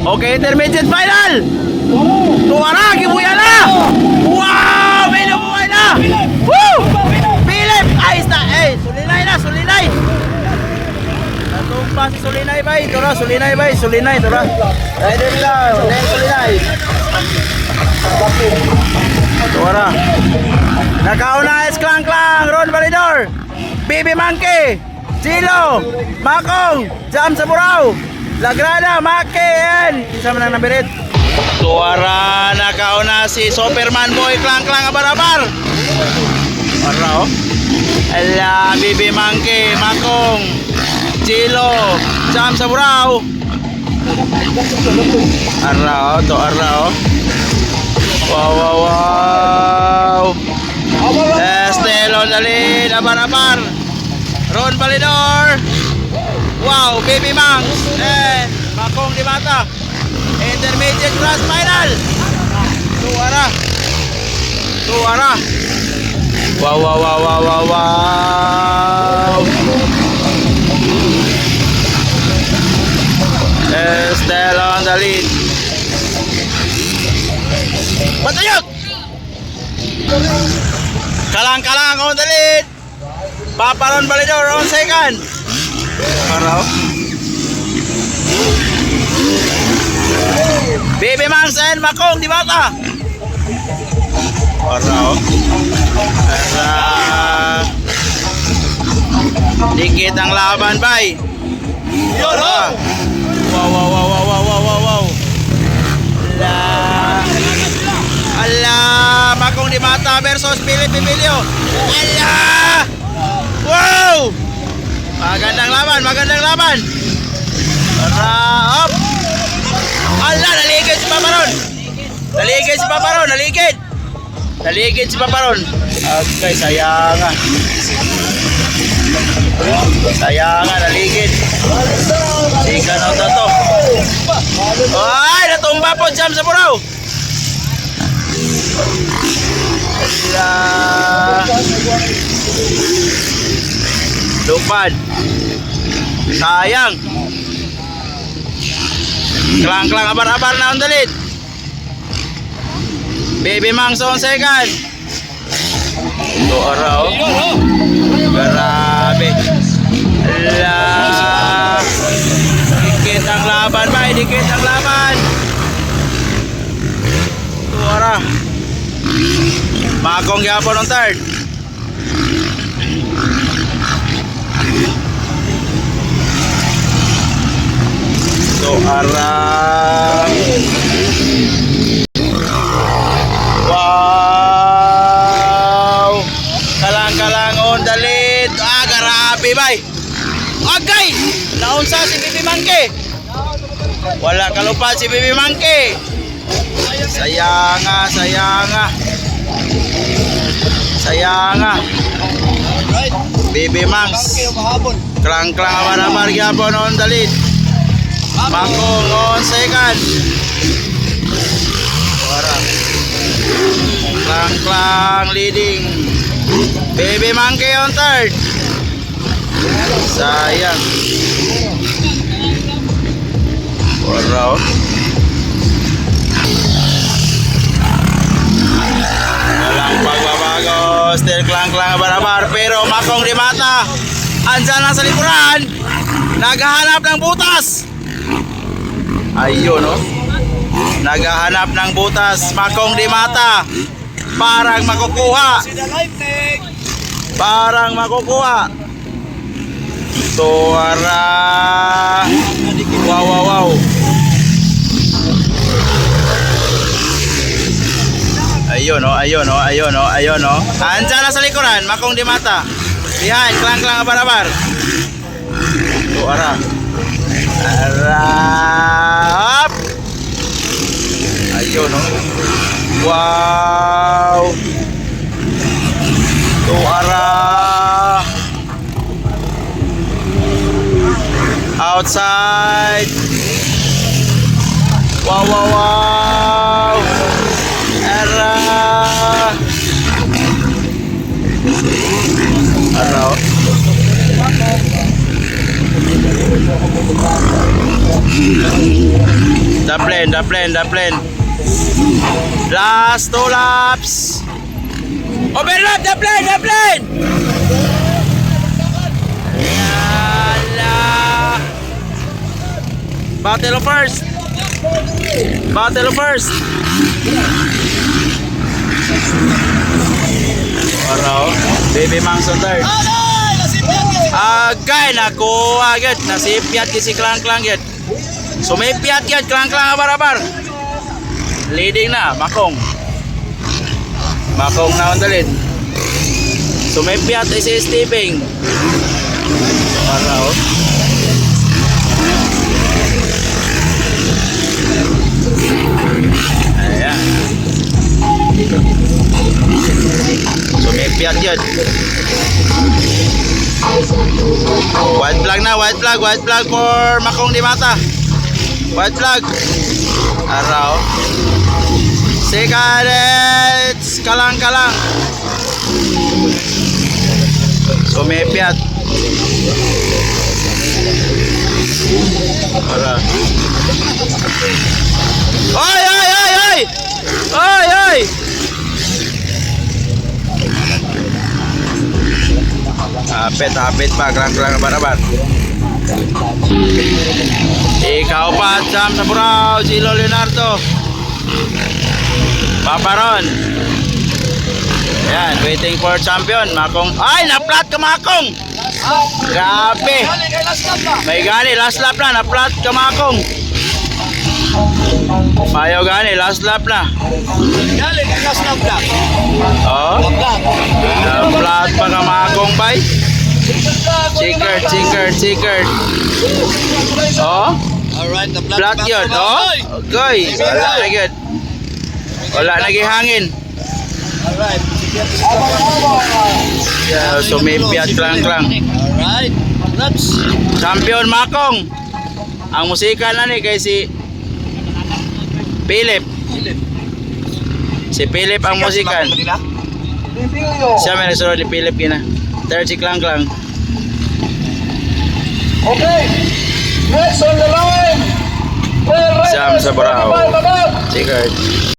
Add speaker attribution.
Speaker 1: Okay, intermediate final. Tuwara, kibuya na. Wow, may nabuhay na. Woo! Philip, ayos na. Sulinay na, sulinay. Natumpa si Sulinay bay. Tura, Sulinay bay. Sulinay, tura. Rider lang. Sulinay. Tuwara. Nakauna is Klang Klang. Ron Validor. Bibi Monkey. Chilo. Makong. Jam sa Burao. Lagrada, Maki, and isa man ang nabirit. Tuwara, nakauna si Superman Boy, Klang Klang, abar-abar. Ara, oh. Ala, Bibi Monkey, Makong, Chilo, Jam sa Burao. Ara, oh, to ara, oh. Wow, wow, wow. Estelo Dalin, abar-abar. Ron Validor. Wow, Baby Mangs and Makong di Mata. Intermediate class final. Tuwara. Tuwara. Wow, wow, wow, wow, wow, wow. Estela on the lead. Patayok! Kalang-kalang on the lead. Paparon Validor on second. Araw. Baby Mangs and Makong di Bata. Araw. Dikit ang laban, bay. Wow, wow, wow, wow, wow, wow, wow, wow. Ala, Makong di Bata versus Philip Emilio. Ala! Wow! Magandang laban, magandang laban. Up. Ala, naligid si Paparon. Naligid si Paparon, naligid. Naligid si Paparon. Okay, sayang. Sayang, naligid. Sika na to. Ay, natumba po Jam sa Burao. Ala. Lupad. Sayang. Klang-klang, abar-abar na on the lead. Baby Mangs on second. Ito araw. Grabe. Ala. Dikit ang laban, bay. Dikit ang laban. Ito araw. Makong yapon on third. So arang. Wow. Kalang-kalang on the lead. Grabe bay. Okay. Naunsa si Bibi Monkey. Wala kalupad si Bibi Monkey. Sayanga, sayanga. Sayanga. Bibi Mangs. Klang-klang abar-abar gyapon on the lead. Makong on second. Klang-klang leading. Baby Monkey on third. Sayang. Wow. Walang pagbabago. Still klang-klang abar-abar. Pero Makong di Mata andyan lang sa likuran. Naghahanap ng butas. Ayun, no? Naghahanap ng butas. Makong di Mata. Parang makukuha. Parang makukuha. Tuwara. Wow, wow, wow. Ayun, no? Ayun, no? Ayun, no? Ayun, no? Andyan na sa likuran. Makong di Mata. Behind. Klang-klang abar-abar. Tuwara. Arap. Ayun, no? Wow. Tuwara. Outside. Wow, wow, wow. Era. Araw. Daplin. Last 2 laps. Overlap, Daplin. Yala. Battle of first. Oro, Baby Mangs on third. Agay, nakuha agad. Nasipyat si Klang yun. Sumipyat yun, Klang abar-abar. Leading na, Makong na ondalin. Sumipyat si Steving. Oro. Ayan. Sumipyat yun. White flag for Makong di Mata. White flag. Araw. Second, it's Kalang. Sumipyat. Araw. Oy! Hapit pa, Klang abar-abar. Ikaw pa, Jam sa Burao, Gilo Leonardo. Paparon. Yan, waiting for champion. Makong, ay, na-flat ka Makong. Grabe. May gani, last lap na, na-flat ka Makong. Mayo gani, last lap na. Oh, na-flat pa ka Makong, bay. Checkered. Oh,
Speaker 2: Alright, the
Speaker 1: flat yun. Oh, okay. Wala na gihangin.
Speaker 2: Alright.
Speaker 1: Sumipyat Klang.
Speaker 2: Alright. Laps.
Speaker 1: Champion Makong. Ang musika na ni kay si Philip. Si Philip ang musikan. Siya may nagsunod ni Philip yun na. Third si Klang.
Speaker 3: Okay, next on the line.
Speaker 1: Jam sa Burao. Checkered.